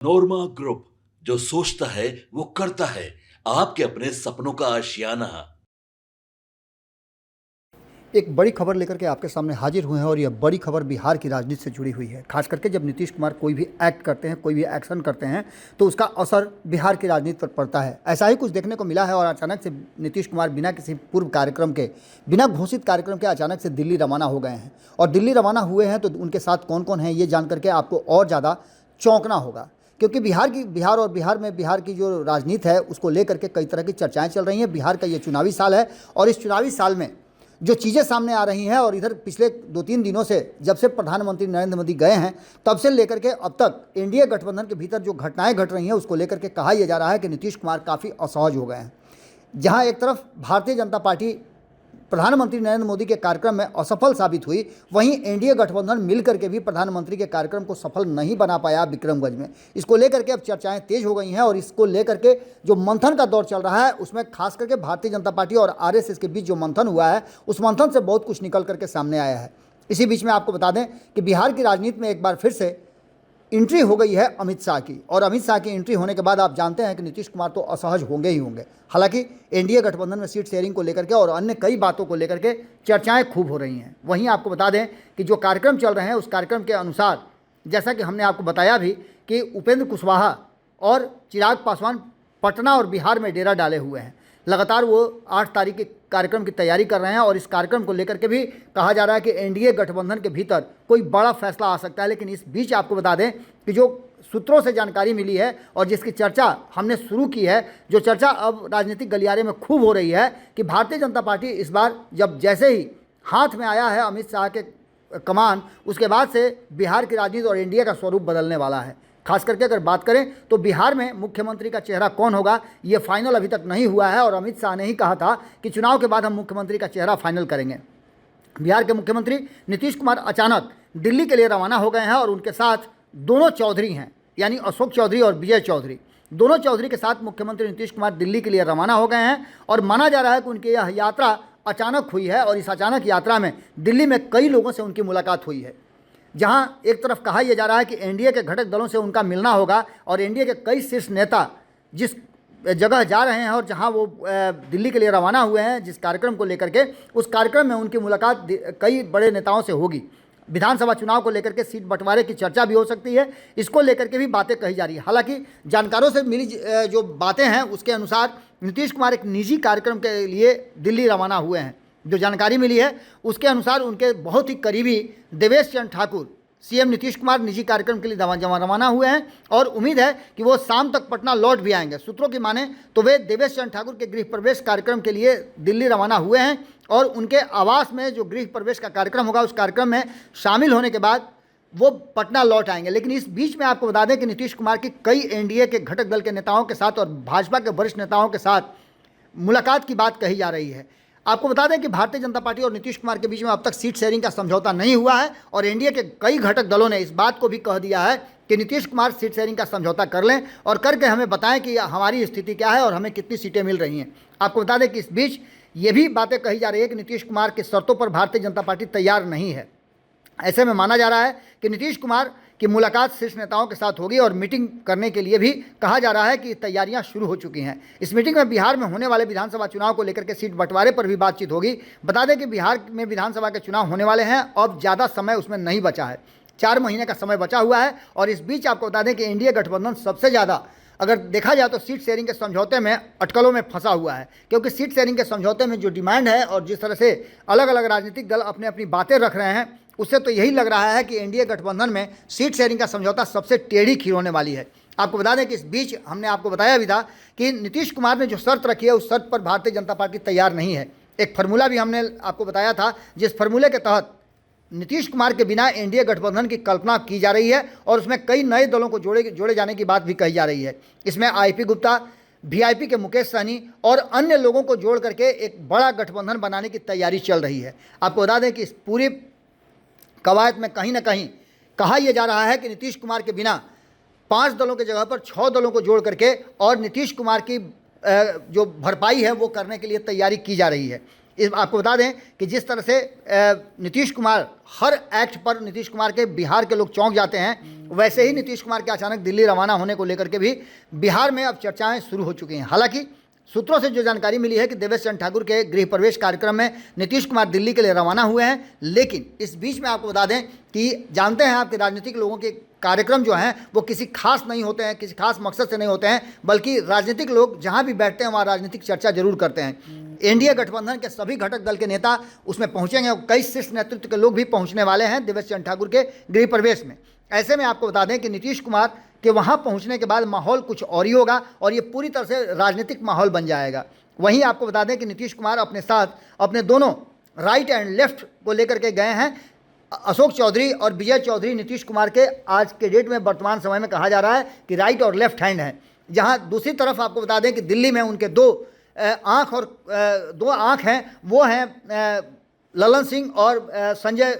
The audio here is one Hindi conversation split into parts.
नोरमा ग्रुप, जो सोचता है वो करता है। आपके अपने सपनों का आशियाना। एक बड़ी खबर लेकर के आपके सामने हाजिर हुए हैं और यह बड़ी खबर बिहार की राजनीति से जुड़ी हुई है। खास करके जब नीतीश कुमार कोई भी एक्ट करते हैं, कोई भी एक्शन करते हैं, तो उसका असर बिहार की राजनीति पर पड़ता है। ऐसा ही कुछ देखने को मिला है और अचानक से नीतीश कुमार बिना किसी पूर्व कार्यक्रम के, बिना घोषित कार्यक्रम के अचानक से दिल्ली रवाना हो गए हैं। और दिल्ली रवाना हुए हैं तो उनके साथ कौन कौन है, ये जान करके आपको और ज़्यादा चौंकना होगा। क्योंकि बिहार की जो राजनीति है उसको लेकर के कई तरह की चर्चाएं चल रही हैं। बिहार का ये चुनावी साल है और इस चुनावी साल में जो चीज़ें सामने आ रही हैं, और इधर पिछले 2-3 दिनों से जब से प्रधानमंत्री नरेंद्र मोदी गए हैं तब से लेकर के अब तक एनडीए गठबंधन के भीतर जो घटनाएं घट रही हैं उसको लेकर के कहा यह जा रहा है कि नीतीश कुमार काफ़ी असहज हो गए हैं। जहां एक तरफ भारतीय जनता पार्टी प्रधानमंत्री नरेंद्र मोदी के कार्यक्रम में असफल साबित हुई, वहीं एनडीए गठबंधन मिलकर के भी प्रधानमंत्री के कार्यक्रम को सफल नहीं बना पाया विक्रमगंज में। इसको लेकर के अब चर्चाएं तेज हो गई हैं और इसको लेकर के जो मंथन का दौर चल रहा है उसमें खास करके भारतीय जनता पार्टी और आरएसएस के बीच जो मंथन हुआ है उस मंथन से बहुत कुछ निकल करके सामने आया है। इसी बीच में आपको बता दें कि बिहार की राजनीति में एक बार फिर से एंट्री हो गई है अमित शाह की, और अमित शाह की एंट्री होने के बाद आप जानते हैं कि नीतीश कुमार तो असहज होंगे ही होंगे। हालांकि एनडीए गठबंधन में सीट शेयरिंग को लेकर के और अन्य कई बातों को लेकर के चर्चाएं खूब हो रही हैं। वहीं आपको बता दें कि जो कार्यक्रम चल रहे हैं उस कार्यक्रम के अनुसार, जैसा कि हमने आपको बताया भी कि उपेंद्र कुशवाहा और चिराग पासवान पटना और बिहार में डेरा डाले हुए हैं। लगातार वो 8 तारीख के कार्यक्रम की तैयारी कर रहे हैं और इस कार्यक्रम को लेकर के भी कहा जा रहा है कि एनडीए गठबंधन के भीतर कोई बड़ा फैसला आ सकता है। लेकिन इस बीच आपको बता दें कि जो सूत्रों से जानकारी मिली है और जिसकी चर्चा हमने शुरू की है, जो चर्चा अब राजनीतिक गलियारे में खूब हो रही है कि भारतीय जनता पार्टी इस बार जब जैसे ही हाथ में आया है अमित शाह के कमान, उसके बाद से बिहार की राजनीति और एनडीए का स्वरूप बदलने वाला है। खास करके अगर बात करें तो बिहार में मुख्यमंत्री का चेहरा कौन होगा ये फाइनल अभी तक नहीं हुआ है, और अमित शाह ने ही कहा था कि चुनाव के बाद हम मुख्यमंत्री का चेहरा फाइनल करेंगे। बिहार के मुख्यमंत्री नीतीश कुमार अचानक दिल्ली के लिए रवाना हो गए हैं और उनके साथ दोनों चौधरी हैं, यानी अशोक चौधरी और विजय चौधरी। दोनों चौधरी के साथ मुख्यमंत्री नीतीश कुमार दिल्ली के लिए रवाना हो गए हैं और माना जा रहा है कि उनकी यह यात्रा अचानक हुई है। और इस अचानक यात्रा में दिल्ली में कई लोगों से उनकी मुलाकात हुई है। जहां एक तरफ कहा यह जा रहा है कि एनडीए के घटक दलों से उनका मिलना होगा और एनडीए के कई शीर्ष नेता जिस जगह जा रहे हैं और जहां वो दिल्ली के लिए रवाना हुए हैं जिस कार्यक्रम को लेकर के, उस कार्यक्रम में उनकी मुलाकात कई बड़े नेताओं से होगी। विधानसभा चुनाव को लेकर के सीट बंटवारे की चर्चा भी हो सकती है, इसको लेकर के भी बातें कही जा रही है। हालांकि जानकारों से मिली जो बातें हैं उसके अनुसार नीतीश कुमार एक निजी कार्यक्रम के लिए दिल्ली रवाना हुए हैं। जो जानकारी मिली है उसके अनुसार उनके बहुत ही करीबी देवेश चंद्र ठाकुर सीएम नीतीश कुमार निजी कार्यक्रम के लिए रवाना हुए हैं और उम्मीद है कि वो शाम तक पटना लौट भी आएंगे। सूत्रों की माने तो वे देवेश चंद्र ठाकुर के गृह प्रवेश कार्यक्रम के लिए दिल्ली रवाना हुए हैं और उनके आवास में जो गृह प्रवेश का कार्यक्रम होगा उस कार्यक्रम में शामिल होने के बाद वो पटना लौट आएंगे। लेकिन इस बीच में आपको बता दें कि नीतीश कुमार की कई एनडीए के घटक दल के नेताओं के साथ और भाजपा के वरिष्ठ नेताओं के साथ मुलाकात की बात कही जा रही है। आपको बता दें कि भारतीय जनता पार्टी और नीतीश कुमार के बीच में अब तक सीट शेयरिंग का समझौता नहीं हुआ है और एनडीए के कई घटक दलों ने इस बात को भी कह दिया है कि नीतीश कुमार सीट शेयरिंग का समझौता कर लें और करके हमें बताएं कि हमारी स्थिति क्या है और हमें कितनी सीटें मिल रही हैं। आपको बता दें कि इस बीच ये भी बातें कही जा रही है कि नीतीश कुमार की शर्तों पर भारतीय जनता पार्टी तैयार नहीं है। ऐसे में माना जा रहा है कि नीतीश कुमार की मुलाकात शीर्ष नेताओं के साथ होगी और मीटिंग करने के लिए भी कहा जा रहा है कि तैयारियां शुरू हो चुकी हैं। इस मीटिंग में बिहार में होने वाले विधानसभा चुनाव को लेकर के सीट बंटवारे पर भी बातचीत होगी। बता दें कि बिहार में विधानसभा के चुनाव होने वाले हैं, अब ज़्यादा समय उसमें नहीं बचा है, 4 महीने का समय बचा हुआ है। और इस बीच आपको बता दें कि एनडीए गठबंधन सबसे ज़्यादा अगर देखा जाए तो सीट शेयरिंग के समझौते में अटकलों में फंसा हुआ है, क्योंकि सीट शेयरिंग के समझौते में जो डिमांड है और जिस तरह से अलग अलग राजनीतिक दल अपनी अपनी बातें रख रहे हैं उससे तो यही लग रहा है कि एनडीए गठबंधन में सीट शेयरिंग का समझौता सबसे टेढ़ी खीर होने वाली है। आपको बता दें कि इस बीच हमने आपको बताया भी था कि नीतीश कुमार ने जो शर्त रखी है उस शर्त पर भारतीय जनता पार्टी तैयार नहीं है। एक फार्मूला भी हमने आपको बताया था जिस फार्मूले के तहत नीतीश कुमार के बिना एनडीए गठबंधन की कल्पना की जा रही है और उसमें कई नए दलों को जोड़े जाने की बात भी कही जा रही है। इसमें आईपी गुप्ता, वीआईपी के मुकेश सहनी और अन्य लोगों को जोड़ करके एक बड़ा गठबंधन बनाने की तैयारी चल रही है। आपको बता दें कि इस पूरी कवायद में कहीं ना कहीं कहा यह जा रहा है कि नीतीश कुमार के बिना 5 दलों के जगह पर 6 दलों को जोड़ करके और नीतीश कुमार की जो भरपाई है वो करने के लिए तैयारी की जा रही है। आपको बता दें कि जिस तरह से नीतीश कुमार हर एक्ट पर नीतीश कुमार के बिहार के लोग चौंक जाते हैं, वैसे ही नीतीश कुमार के अचानक दिल्ली रवाना होने को लेकर के भी बिहार में अब चर्चाएं शुरू हो चुकी हैं। हालांकि सूत्रों से जो जानकारी मिली है कि देवेश चंद्र ठाकुर के गृह प्रवेश कार्यक्रम में नीतीश कुमार दिल्ली के लिए रवाना हुए हैं, लेकिन इस बीच में आपको बता दें कि जानते हैं आपके राजनीतिक लोगों के कार्यक्रम जो हैं वो किसी खास नहीं होते हैं, किसी खास मकसद से नहीं होते हैं, बल्कि राजनीतिक लोग जहां भी बैठते हैं वहां राजनीतिक चर्चा जरूर करते हैं। एनडीए गठबंधन के सभी घटक दल के नेता उसमें पहुंचेंगे, कई शीर्ष नेतृत्व के लोग भी पहुंचने वाले हैं देवेश चंद्र ठाकुर के गृह प्रवेश में। ऐसे में आपको बता दें कि नीतीश कुमार के वहां पहुंचने के बाद माहौल कुछ और ही होगा और ये पूरी तरह से राजनीतिक माहौल बन जाएगा। वहीं आपको बता दें कि नीतीश कुमार अपने साथ अपने दोनों राइट एंड लेफ्ट को लेकर के गए हैं। अशोक चौधरी और विजय चौधरी नीतीश कुमार के आज के डेट में वर्तमान समय में कहा जा रहा है कि राइट और लेफ्ट हैंड हैं। जहां दूसरी तरफ आपको बता दें कि दिल्ली में उनके दो आँख हैं, वो हैं ललन सिंह और संजय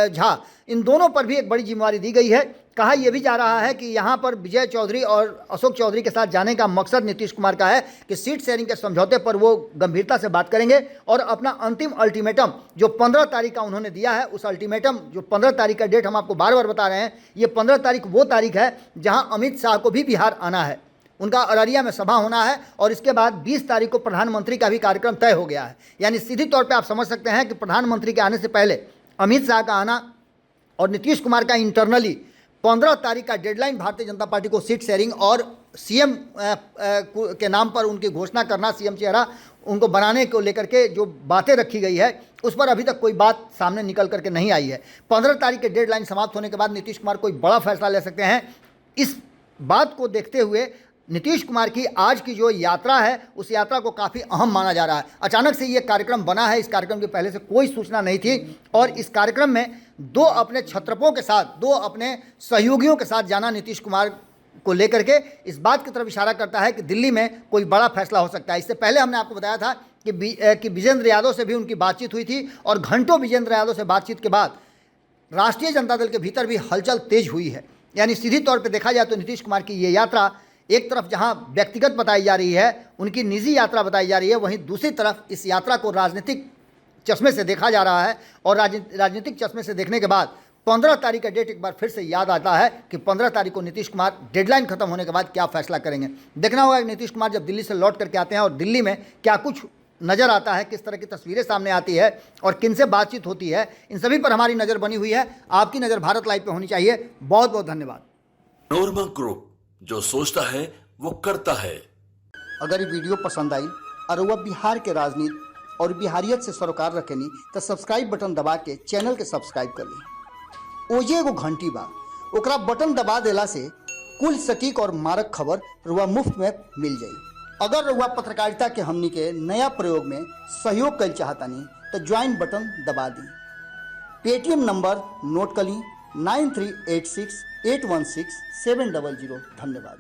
झा। इन दोनों पर भी एक बड़ी जिम्मेवारी दी गई है। कहा यह भी जा रहा है कि यहाँ पर विजय चौधरी और अशोक चौधरी के साथ जाने का मकसद नीतीश कुमार का है कि सीट शेयरिंग के समझौते पर वो गंभीरता से बात करेंगे और अपना अंतिम अल्टीमेटम जो 15 तारीख का उन्होंने दिया है, उस अल्टीमेटम जो 15 तारीख का डेट हम आपको बार बार बता रहे हैं, ये 15 तारीख वो तारीख है जहाँ अमित शाह को भी बिहार आना है, उनका अररिया में सभा होना है और इसके बाद 20 तारीख को प्रधानमंत्री का भी कार्यक्रम तय हो गया है। यानी सीधी तौर पर आप समझ सकते हैं कि प्रधानमंत्री के आने से पहले अमित शाह का आना और नीतीश कुमार का इंटरनली 15 तारीख का डेडलाइन भारतीय जनता पार्टी को सीट शेयरिंग और सीएम के नाम पर उनकी घोषणा करना, सीएम चेहरा उनको बनाने को लेकर के जो बातें रखी गई है उस पर अभी तक कोई बात सामने निकल करके नहीं आई है। 15 तारीख के डेडलाइन समाप्त होने के बाद नीतीश कुमार कोई बड़ा फैसला ले सकते हैं। इस बात को देखते हुए नीतीश कुमार की आज की जो यात्रा है उस यात्रा को काफ़ी अहम माना जा रहा है। अचानक से ये कार्यक्रम बना है, इस कार्यक्रम की पहले से कोई सूचना नहीं थी और इस कार्यक्रम में दो अपने छत्रपों के साथ, दो अपने सहयोगियों के साथ जाना नीतीश कुमार को लेकर के इस बात की तरफ इशारा करता है कि दिल्ली में कोई बड़ा फैसला हो सकता है। इससे पहले हमने आपको बताया था कि विजेंद्र यादव से भी उनकी बातचीत हुई थी और घंटों विजेंद्र यादव से बातचीत के बाद राष्ट्रीय जनता दल के भीतर भी हलचल तेज हुई है। यानी सीधी तौर पर देखा जाए तो नीतीश कुमार की ये यात्रा एक तरफ जहां व्यक्तिगत बताई जा रही है, उनकी निजी यात्रा बताई जा रही है, वहीं दूसरी तरफ इस यात्रा को राजनीतिक चश्मे से देखा जा रहा है और राजनीतिक चश्मे से देखने के बाद 15 तारीख का डेट एक बार फिर से याद आता है कि 15 तारीख को नीतीश कुमार डेडलाइन खत्म होने के बाद क्या फैसला करेंगे। देखना होगा कि नीतीश कुमार जब दिल्ली से लौट करके आते हैं और दिल्ली में क्या कुछ नज़र आता है, किस तरह की तस्वीरें सामने आती है और किन से बातचीत होती है, इन सभी पर हमारी नज़र बनी हुई है। आपकी नज़र भारत लाइव पे होनी चाहिए। बहुत बहुत धन्यवाद। नोरमा ग्रुप, जो सोचता है वो करता है। अगर ये वीडियो पसंद आई और वह बिहार के राजनीति और बिहारियत से सरोकार रखेनी तो सब्सक्राइब बटन दबा के चैनल के सब्सक्राइब कर ली। ओजे एगो घंटी बा, ओकरा बटन दबा देला से कुल सटीक और मारक खबर रुआ मुफ्त में मिल जाई। अगर रुआ पत्रकारिता के हमनी के नया प्रयोग में सहयोग कर चाहतानी तो ज्वाइन बटन दबा दी। पेटीएम नंबर नोट कर ली 9386816700। धन्यवाद।